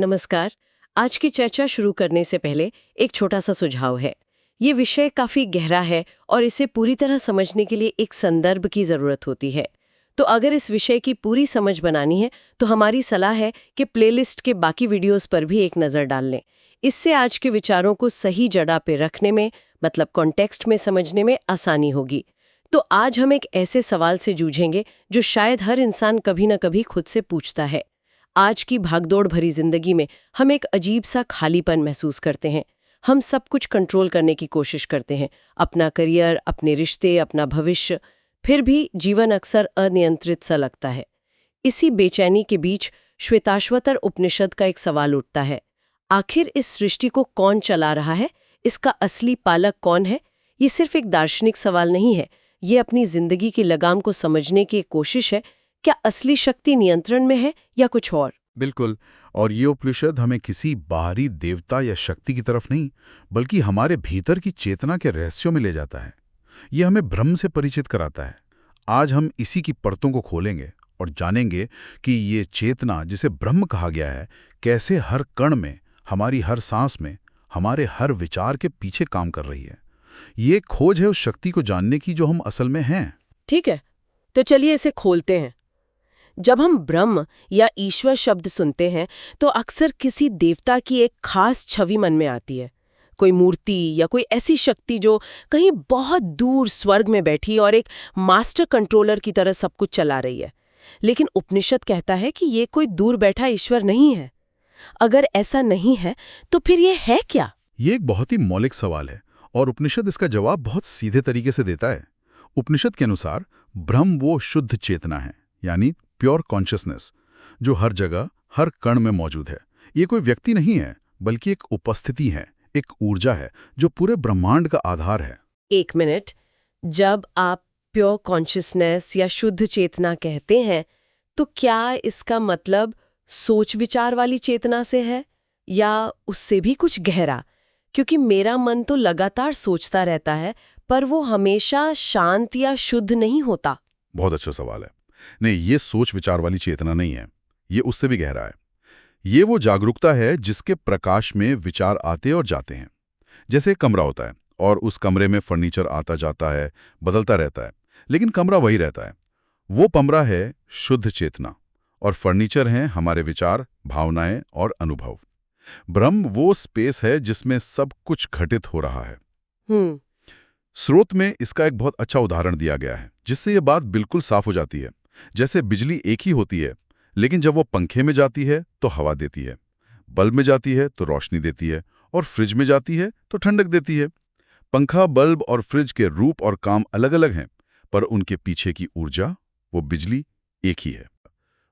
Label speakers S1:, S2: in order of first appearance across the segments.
S1: नमस्कार। आज की चर्चा शुरू करने से पहले एक छोटा सा सुझाव है। ये विषय काफी गहरा है और इसे पूरी तरह समझने के लिए एक संदर्भ की जरूरत होती है। तो अगर इस विषय की पूरी समझ बनानी है तो हमारी सलाह है कि प्लेलिस्ट के बाकी वीडियोस पर भी एक नज़र डाल लें। इससे आज के विचारों को सही जगह पे रखने में, मतलब कॉन्टेक्स्ट में समझने में आसानी होगी। तो आज हम एक ऐसे सवाल से जूझेंगे जो शायद हर इंसान कभी न कभी खुद से पूछता है। आज की भागदौड़ भरी जिंदगी में हम एक अजीब सा खालीपन महसूस करते हैं। हम सब कुछ कंट्रोल करने की कोशिश करते हैं, अपना करियर, अपने रिश्ते, अपना भविष्य। फिर भी जीवन अक्सर अनियंत्रित सा लगता है। इसी बेचैनी के बीच श्वेताश्वतर उपनिषद का एक सवाल उठता है। आखिर इस सृष्टि को कौन चला रहा है? इसका असली पालक कौन है? ये सिर्फ एक दार्शनिक सवाल नहीं है, ये अपनी जिंदगी की लगाम को समझने की एक कोशिश है। क्या असली शक्ति नियंत्रण में है या कुछ और?
S2: बिल्कुल। और ये उपनिषद हमें किसी बाहरी देवता या शक्ति की तरफ नहीं, बल्कि हमारे भीतर की चेतना के रहस्यों में ले जाता है। ये हमें ब्रह्म से परिचित कराता है। आज हम इसी की परतों को खोलेंगे और जानेंगे कि ये चेतना, जिसे ब्रह्म कहा गया है, कैसे हर कण में, हमारी हर सांस में, हमारे हर विचार के पीछे काम कर रही है। ये खोज है उस शक्ति को जानने की जो हम असल में हैं।
S1: ठीक है, तो चलिए इसे खोलते हैं। जब हम ब्रह्म या ईश्वर शब्द सुनते हैं तो अक्सर किसी देवता की एक खास छवि मन में आती है। कोई मूर्ति या कोई ऐसी शक्ति जो कहीं बहुत दूर स्वर्ग में बैठी और एक मास्टर कंट्रोलर की तरह सब कुछ चला रही है। लेकिन उपनिषद कहता है कि ये कोई दूर बैठा ईश्वर नहीं है। अगर ऐसा नहीं है तो फिर ये है क्या?
S2: ये एक बहुत ही मौलिक सवाल है और उपनिषद इसका जवाब बहुत सीधे तरीके से देता है। उपनिषद के अनुसार ब्रह्म वो शुद्ध चेतना है, यानी प्योर कॉन्शियसनेस, जो हर जगह, हर कण में मौजूद है। ये कोई व्यक्ति नहीं है, बल्कि एक उपस्थिति है, एक ऊर्जा है जो पूरे ब्रह्मांड का आधार है।
S1: एक मिनट, जब आप प्योर कॉन्शियसनेस या शुद्ध चेतना कहते हैं तो क्या इसका मतलब सोच विचार वाली चेतना से है या उससे भी कुछ गहरा? क्योंकि मेरा मन तो लगातार सोचता रहता है, पर वो हमेशा शांत या शुद्ध नहीं होता।
S2: बहुत अच्छा सवाल है। नहीं, ये सोच विचार वाली चेतना नहीं है, ये उससे भी गहरा है। ये वो जागरूकता है जिसके प्रकाश में विचार आते और जाते हैं। जैसे एक कमरा होता है और उस कमरे में फर्नीचर आता जाता है, बदलता रहता है, लेकिन कमरा वही रहता है। वो कमरा है शुद्ध चेतना और फर्नीचर हैं हमारे विचार, भावनाएं और अनुभव। ब्रह्म वो स्पेस है जिसमें सब कुछ घटित हो रहा है। स्रोत में इसका एक बहुत अच्छा उदाहरण दिया गया है जिससे ये बात बिल्कुल साफ हो जाती है। जैसे बिजली एक ही होती है, लेकिन जब वो पंखे में जाती है तो हवा देती है, बल्ब में जाती है तो रोशनी देती है, और फ्रिज में जाती है तो ठंडक देती है। पंखा, बल्ब और फ्रिज के रूप और काम अलग अलग हैं, पर उनके पीछे की ऊर्जा, वो बिजली, एक ही है।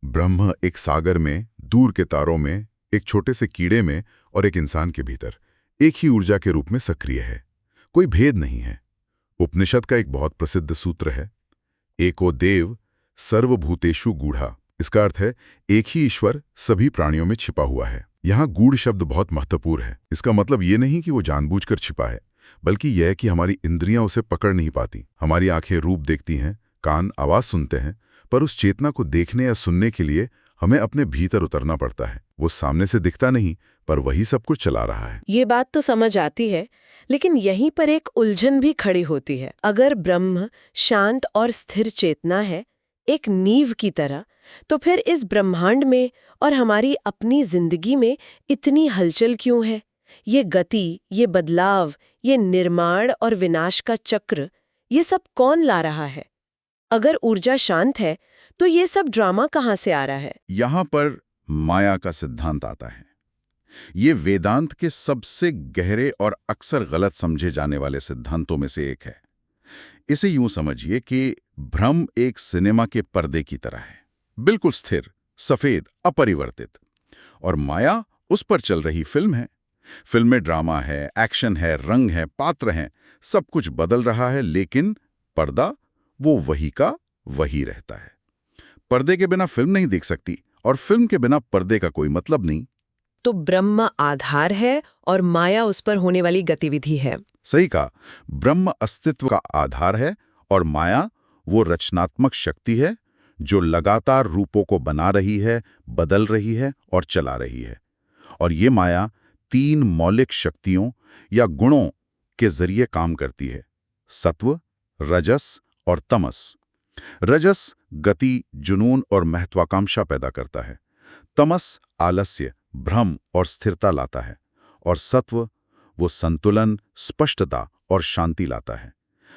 S2: ब्रह्म एक सागर में, दूर के तारों में, एक छोटे से कीड़े में और एक इंसान के भीतर एक ही ऊर्जा के रूप में सक्रिय है। कोई भेद नहीं है। उपनिषद का एक बहुत प्रसिद्ध सूत्र है, एको देव सर्वभूतेषु गूढ़ा। इसका अर्थ है एक ही ईश्वर सभी प्राणियों में छिपा हुआ है। यहाँ गूढ़ शब्द बहुत महत्वपूर्ण है। इसका मतलब ये नहीं कि वो जानबूझकर छिपा है, बल्कि यह है कि हमारी इंद्रियां उसे पकड़ नहीं पाती। हमारी आंखें रूप देखती हैं, कान आवाज सुनते हैं, पर उस चेतना को देखने या सुनने के लिए हमें अपने भीतर उतरना पड़ता है। वो सामने से दिखता नहीं, पर वही सब कुछ चला रहा है।
S1: ये बात तो समझ आती है, लेकिन यहीं पर एक उलझन भी खड़ी होती है। अगर ब्रह्म शांत और स्थिर चेतना है, एक नींव की तरह, तो फिर इस ब्रह्मांड में और हमारी अपनी जिंदगी में इतनी हलचल क्यों है? ये गति, ये बदलाव, ये निर्माण और विनाश का चक्र, ये सब कौन ला रहा है? अगर ऊर्जा शांत है तो ये सब ड्रामा कहाँ से आ रहा है?
S2: यहाँ पर माया का सिद्धांत आता है। ये वेदांत के सबसे गहरे और अक्सर गलत समझे जाने वाले सिद्धांतों में से एक है। इसे यूं समझिए कि भ्रम एक सिनेमा के पर्दे की तरह है, बिल्कुल स्थिर, सफेद, अपरिवर्तित, और माया उस पर चल रही फिल्म है। फिल्म में ड्रामा है, एक्शन है, रंग है, पात्र हैं, सब कुछ बदल रहा है, लेकिन पर्दा वो वही का वही रहता है। पर्दे के बिना फिल्म नहीं दिख सकती और फिल्म के बिना पर्दे का कोई मतलब नहीं।
S1: तो ब्रह्म आधार है और माया उस पर होने वाली गतिविधि है।
S2: सही कहा। ब्रह्म अस्तित्व का आधार है और माया वो रचनात्मक शक्ति है जो लगातार रूपों को बना रही है, बदल रही है और चला रही है। और ये माया 3 मौलिक शक्तियों या गुणों के जरिए काम करती है: सत्व, रजस और तमस। रजस गति, जुनून और महत्वाकांक्षा पैदा करता है। तमस आलस्य, भ्रम और स्थिरता लाता है। और सत्व वो संतुलन, स्पष्टता और शांति लाता है।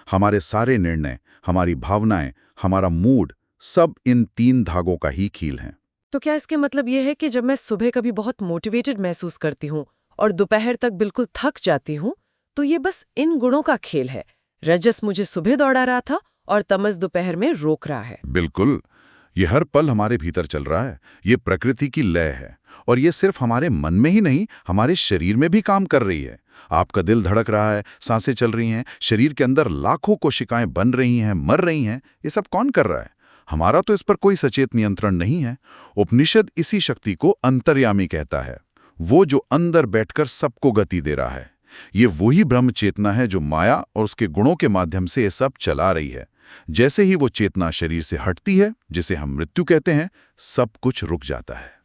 S2: हमारे सारे निर्णय, हमारी भावनाएं, हमारा मूड, सब इन 3 धागों का ही कील हैं।
S3: तो क्या इसके मतलब ये है कि जब मैं सुबह कभी बहुत मोटिवेटेड महसूस करती हूँ और दोपहर तक बिल्कुल थक जाती हूँ, तो ये बस इन गुणों का खेल है? रजस मुझे सुबह दौड़ा रहा था और तमस दोपहर में रोक रहा है।
S2: बिल्कुल। ये हर पल हमारे भीतर चल रहा है। ये प्रकृति की लय है। और ये सिर्फ हमारे मन में ही नहीं, हमारे शरीर में भी काम कर रही है। आपका दिल धड़क रहा है, सांसें चल रही हैं, शरीर के अंदर लाखों कोशिकाएं बन रही हैं, मर रही हैं। ये सब कौन कर रहा है? हमारा तो इस पर कोई सचेत नियंत्रण नहीं है। उपनिषद इसी शक्ति को अंतर्यामी कहता है, वो जो अंदर बैठकर सबको गति दे रहा है। ये वही ब्रह्म चेतना है जो माया और उसके गुणों के माध्यम से ये सब चला रही है। जैसे ही वो चेतना शरीर से हटती है, जिसे हम मृत्यु कहते हैं, सब कुछ रुक जाता है।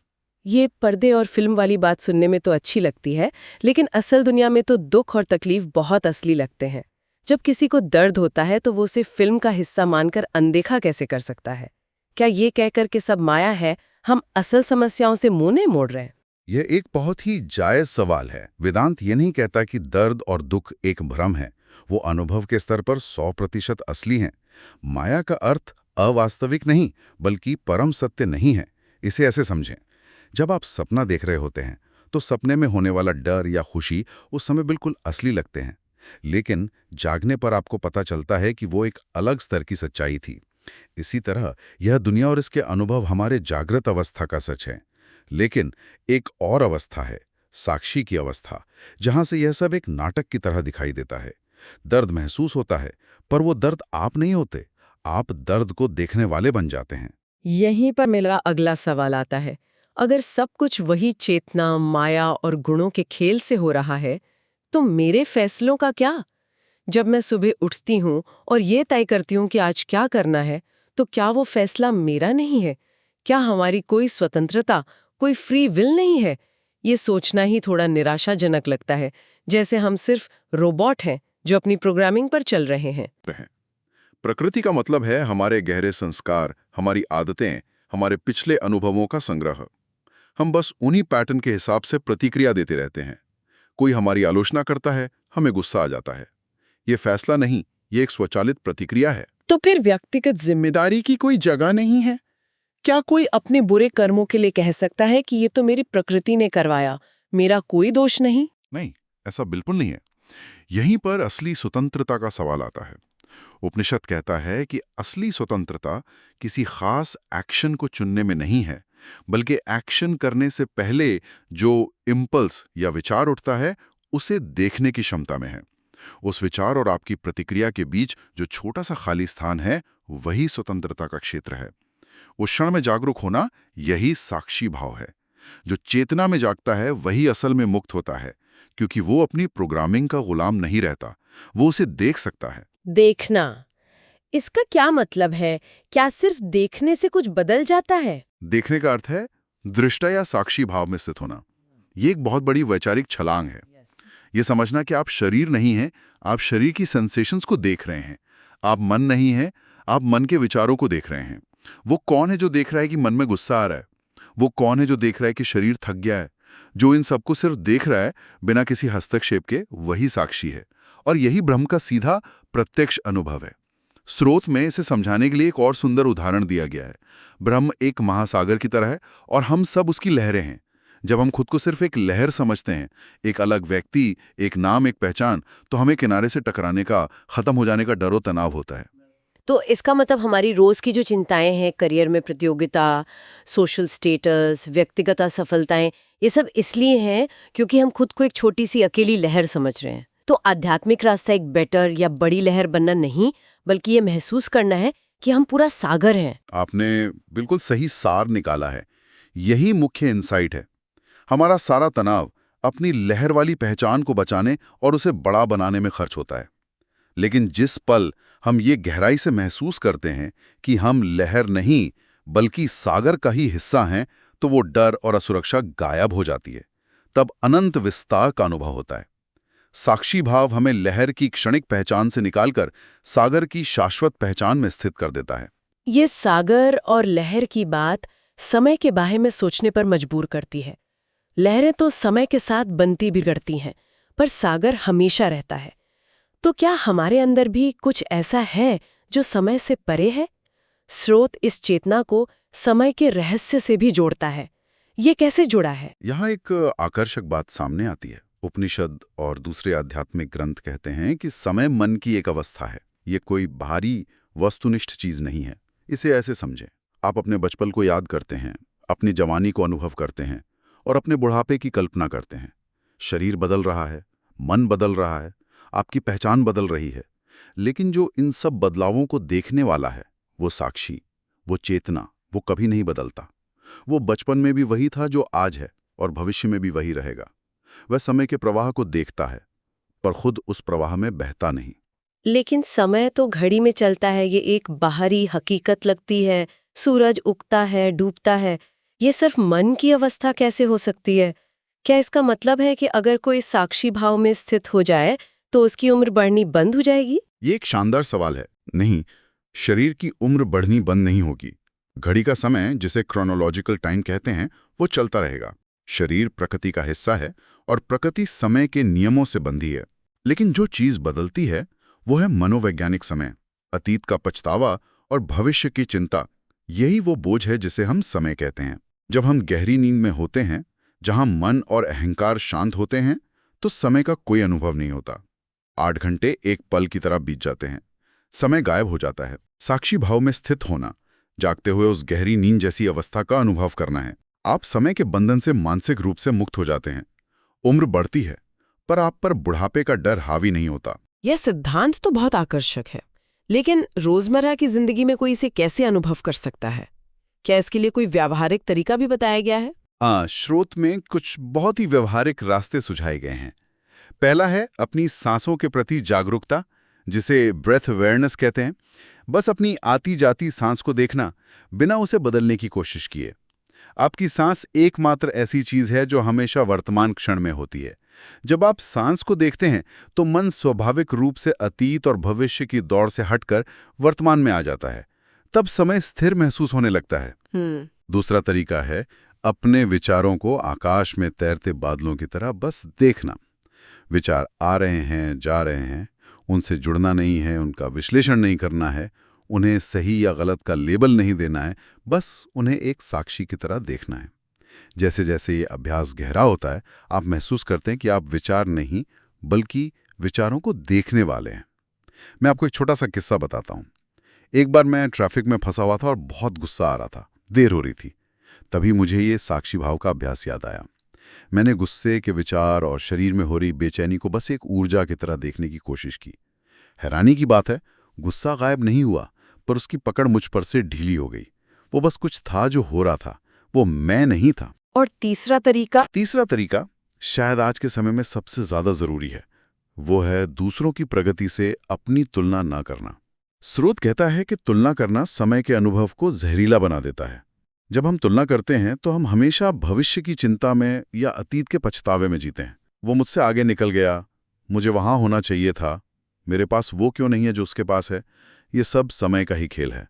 S3: ये पर्दे और फिल्म वाली बात सुनने में तो अच्छी लगती है, लेकिन असल दुनिया में तो दुख और तकलीफ बहुत असली लगते हैं। जब किसी को दर्द होता है तो वो उसे फिल्म का हिस्सा मानकर अनदेखा कैसे कर सकता है? क्या ये कहकर कि सब माया है, हम असल समस्याओं से मुंह नहीं मोड़ रहे हैं?
S2: यह एक बहुत ही जायज सवाल है। वेदांत ये नहीं कहता कि दर्द और दुख एक भ्रम है। वो अनुभव के स्तर पर 100% असली हैं। माया का अर्थ अवास्तविक नहीं, बल्कि परम सत्य नहीं है। इसे ऐसे समझें, जब आप सपना देख रहे होते हैं तो सपने में होने वाला डर या खुशी उस समय बिल्कुल असली लगते हैं, लेकिन जागने पर आपको पता चलता है कि वो एक अलग स्तर की सच्चाई थी। इसी तरह यह दुनिया और इसके अनुभव हमारे जागृत अवस्था का सच है। लेकिन एक और अवस्था है, साक्षी की अवस्था, जहां से यह सब एक नाटक की तरह दिखाई देता है। दर्द महसूस होता है, पर वो दर्द आप नहीं होते, आप दर्द को देखने वाले बन जाते हैं।
S3: यहीं पर मेरा अगला सवाल आता है। अगर सब कुछ वही चेतना, माया और गुणों के खेल से हो रहा है, तो मेरे फैसलों का क्या? जब मैं सुबह उठती हूँ और ये तय करती हूँ कि आज क्या करना है, तो क्या वो फैसला मेरा नहीं है? क्या हमारी कोई स्वतंत्रता, कोई फ्री विल नहीं है? ये सोचना ही थोड़ा निराशाजनक लगता है, जैसे हम सिर्फ रोबोट हैं जो अपनी प्रोग्रामिंग पर चल रहे हैं।
S2: प्रकृति का मतलब है हमारे गहरे संस्कार, हमारी आदतें, हमारे पिछले अनुभवों का संग्रह। हम बस उन्हीं पैटर्न के हिसाब से प्रतिक्रिया देते रहते हैं। कोई हमारी आलोचना करता है, हमें गुस्सा आ जाता है। ये फैसला नहीं, ये एक स्वचालित प्रतिक्रिया है।
S3: तो फिर व्यक्तिगत जिम्मेदारी की कोई जगह नहीं है? क्या कोई अपने बुरे कर्मों के लिए कह सकता है कि ये तो मेरी प्रकृति ने करवाया, मेरा कोई दोष नहीं?
S2: नहीं, ऐसा बिल्कुल नहीं है। यहीं पर असली स्वतंत्रता का सवाल आता है। उपनिषद कहता है कि असली स्वतंत्रता किसी खास एक्शन को चुनने में नहीं है, बल्कि एक्शन करने से पहले जो इम्पल्स या विचार उठता है, उसे देखने की क्षमता में है। उस विचार और आपकी प्रतिक्रिया के बीच जो छोटा सा खाली स्थान है, वही स्वतंत्रता का क्षेत्र है। उस क्षण में जागरूक होना, यही साक्षी भाव है। जो चेतना में जागता है वही असल में मुक्त होता है, क्योंकि वो अपनी प्रोग्रामिंग का गुलाम नहीं रहता, वो उसे देख सकता है।
S3: देखना, इसका क्या मतलब है? क्या सिर्फ देखने से कुछ बदल जाता है?
S2: देखने का अर्थ है दृष्टा या साक्षी भाव में स्थित होना। ये एक बहुत बड़ी वैचारिक छलांग है। ये समझना कि आप शरीर नहीं हैं, आप शरीर की सेंसेशंस को देख रहे हैं। आप मन नहीं हैं, आप मन के विचारों को देख रहे हैं। वो कौन है जो देख रहा है कि मन में गुस्सा आ रहा है? वो कौन है जो देख रहा है कि शरीर थक गया है? जो इन सबको सिर्फ देख रहा है बिना किसी हस्तक्षेप के, वही साक्षी है। और यही ब्रह्म का सीधा प्रत्यक्ष अनुभव है। स्रोत में इसे समझाने के लिए एक और सुंदर उदाहरण दिया गया है। ब्रह्म एक महासागर की तरह है और हम सब उसकी लहरें हैं। जब हम खुद को सिर्फ एक लहर समझते हैं, एक अलग व्यक्ति, एक नाम, एक पहचान, तो हमें किनारे से टकराने का, खत्म हो जाने का डर और तनाव होता है।
S1: तो इसका मतलब हमारी रोज की जो चिंताएं हैं, करियर में प्रतियोगिता, सोशल स्टेटस, व्यक्तिगत असफलताएं, ये सब इसलिए हैं क्योंकि हम खुद को एक छोटी सी अकेली लहर समझ रहे हैं। तो आध्यात्मिक रास्ता एक बेटर या बड़ी लहर बनना नहीं, बल्कि ये महसूस करना है कि हम पूरा सागर हैं।
S2: आपने बिल्कुल सही सार निकाला है। यही मुख्य इंसाइट है। हमारा सारा तनाव अपनी लहर वाली पहचान को बचाने और उसे बड़ा बनाने में खर्च होता है। लेकिन जिस पल हम ये गहराई से महसूस करते हैं कि हम लहर नहीं बल्कि सागर का ही हिस्सा हैं, तो वो डर और असुरक्षा गायब हो जाती है। तब अनंत विस्तार का अनुभव होता है। साक्षी भाव हमें लहर की क्षणिक पहचान से निकालकर सागर की शाश्वत पहचान में स्थित कर देता है।
S1: ये सागर और लहर की बात समय के बारे में सोचने पर मजबूर करती है। लहरें तो समय के साथ बनती बिगड़ती हैं, पर सागर हमेशा रहता है। तो क्या हमारे अंदर भी कुछ ऐसा है जो समय से परे है? स्रोत इस चेतना को समय के रहस्य से भी जोड़ता है। ये कैसे जुड़ा है?
S2: यहाँ एक आकर्षक बात सामने आती है। उपनिषद और दूसरे आध्यात्मिक ग्रंथ कहते हैं कि समय मन की एक अवस्था है। ये कोई बाहरी वस्तुनिष्ठ चीज नहीं है। इसे ऐसे समझें, आप अपने बचपन को याद करते हैं, अपनी जवानी को अनुभव करते हैं और अपने बुढ़ापे की कल्पना करते हैं। शरीर बदल रहा है, मन बदल रहा है, आपकी पहचान बदल रही है, लेकिन जो इन सब बदलावों को देखने वाला है, वो साक्षी, वो चेतना, वो कभी नहीं बदलता। वो बचपन में भी वही था जो आज है और भविष्य में भी वही रहेगा। वह समय के प्रवाह को देखता है, पर खुद उस प्रवाह में बहता नहीं।
S1: लेकिन समय तो घड़ी में चलता है, ये एक बाहरी हकीकत लगती है। सूरज उगता है, डूबता है। ये सिर्फ मन की अवस्था कैसे हो सकती है? क्या इसका मतलब है कि अगर कोई साक्षी भाव में स्थित हो जाए तो उसकी उम्र बढ़नी बंद हो जाएगी?
S2: ये एक शानदार सवाल है। नहीं, शरीर की उम्र बढ़नी बंद नहीं होगी। घड़ी का समय, जिसे क्रोनोलॉजिकल टाइम कहते हैं, वो चलता रहेगा। शरीर प्रकृति का हिस्सा है और प्रकृति समय के नियमों से बंधी है। लेकिन जो चीज बदलती है वो है मनोवैज्ञानिक समय, अतीत का पछतावा और भविष्य की चिंता। यही वो बोझ है जिसे हम समय कहते हैं। जब हम गहरी नींद में होते हैं, जहां मन और अहंकार शांत होते हैं, तो समय का कोई अनुभव नहीं होता। 8 घंटे एक पल की तरह बीत जाते हैं, समय गायब हो जाता है। साक्षी भाव में स्थित होना, जागते हुए उस गहरी नींद जैसी अवस्था का अनुभव करना है। आप समय के बंधन से मानसिक रूप से मुक्त हो जाते हैं। उम्र बढ़ती है, पर आप पर बुढ़ापे का डर हावी नहीं होता।
S3: यह सिद्धांत तो बहुत आकर्षक है, लेकिन रोजमर्रा की जिंदगी में कोई इसे कैसे अनुभव कर सकता है? क्या इसके लिए कोई व्यावहारिक तरीका भी बताया गया है?
S2: स्रोत में कुछ बहुत ही व्यवहारिक रास्ते सुझाए गए हैं। पहला है अपनी सांसों के प्रति जागरूकता, जिसे ब्रेथ अवेयरनेस कहते हैं। बस अपनी आती जाती सांस को देखना, बिना उसे बदलने की कोशिश किए। आपकी सांस एकमात्र ऐसी चीज है जो हमेशा वर्तमान क्षण में होती है। जब आप सांस को देखते हैं तो मन स्वाभाविक रूप से अतीत और भविष्य की दौड़ से हटकर वर्तमान में आ जाता है। तब समय स्थिर महसूस होने लगता है। दूसरा तरीका है अपने विचारों को आकाश में तैरते बादलों की तरह बस देखना। विचार आ रहे हैं, जा रहे हैं, उनसे जुड़ना नहीं है, उनका विश्लेषण नहीं करना है, उन्हें सही या गलत का लेबल नहीं देना है, बस उन्हें एक साक्षी की तरह देखना है। जैसे जैसे ये अभ्यास गहरा होता है, आप महसूस करते हैं कि आप विचार नहीं, बल्कि विचारों को देखने वाले हैं। मैं आपको एक छोटा सा किस्सा बताता हूँ। एक बार मैं ट्रैफिक में फंसा हुआ था और बहुत गुस्सा आ रहा था, देर हो रही थी। तभी मुझे ये साक्षी भाव का अभ्यास याद आया। मैंने गुस्से के विचार और शरीर में हो रही बेचैनी को बस एक ऊर्जा की तरह देखने की कोशिश की। हैरानी की बात है, गुस्सा गायब नहीं हुआ, पर उसकी पकड़ मुझ पर से ढीली हो गई। वो बस कुछ था जो हो रहा था, वो मैं नहीं था।
S3: और तीसरा तरीका?
S2: तीसरा तरीका शायद आज के समय में सबसे ज्यादा जरूरी है। वो है दूसरों की प्रगति से अपनी तुलना ना करना। स्रोत कहता है कि तुलना करना समय के अनुभव को जहरीला बना देता है। जब हम तुलना करते हैं तो हम हमेशा भविष्य की चिंता में या अतीत के पछतावे में जीते हैं। वो मुझसे आगे निकल गया, मुझे वहां होना चाहिए था, मेरे पास वो क्यों नहीं है जो उसके पास है। ये सब समय का ही खेल है।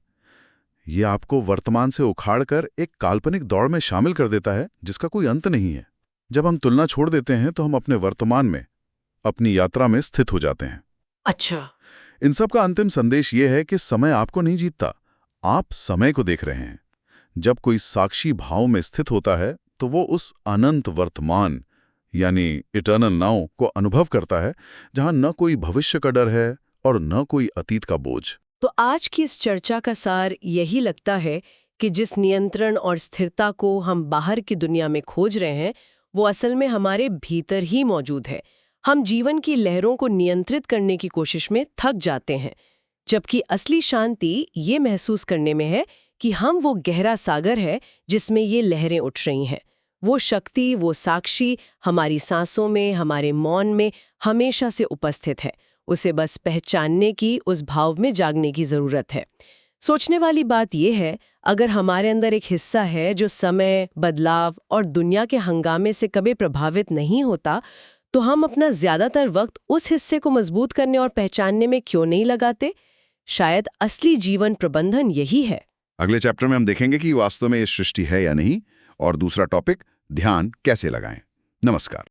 S2: ये आपको वर्तमान से उखाड़कर एक काल्पनिक दौड़ में शामिल कर देता है जिसका कोई अंत नहीं है। जब हम तुलना छोड़ देते हैं तो हम अपने वर्तमान में, अपनी यात्रा में स्थित हो जाते हैं।
S3: अच्छा।
S2: इन सब का अंतिम संदेश ये है कि समय आपको नहीं जीतता, आप समय को देख रहे हैं। जब कोई साक्षी भाव में स्थित होता है तो वो उस अनंत वर्तमान यानी इटर्नल नाउ को अनुभव करता है, जहां न कोई भविष्य का डर है और न कोई अतीत का बोझ।
S1: तो आज की इस चर्चा का सार यही लगता है कि जिस नियंत्रण और स्थिरता को हम बाहर की दुनिया में खोज रहे हैं, वो असल में हमारे भीतर ही मौजूद है। हम जीवन की लहरों को नियंत्रित करने की कोशिश में थक जाते हैं, जबकि असली शांति ये महसूस करने में है कि हम वो गहरा सागर है जिसमें ये लहरें उठ रही हैं। वो शक्ति, वो साक्षी हमारी सांसों में, हमारे मौन में हमेशा से उपस्थित है। उसे बस पहचानने की, उस भाव में जागने की जरूरत है। सोचने वाली बात यह है, अगर हमारे अंदर एक हिस्सा है जो समय, बदलाव और दुनिया के हंगामे से कभी प्रभावित नहीं होता, तो हम अपना ज्यादातर वक्त उस हिस्से को मजबूत करने और पहचानने में क्यों नहीं लगाते? शायद असली जीवन प्रबंधन यही है।
S2: अगले चैप्टर में हम देखेंगे कि वास्तव में ये सृष्टि है या नहीं, और दूसरा टॉपिक, ध्यान कैसे लगाएं। नमस्कार।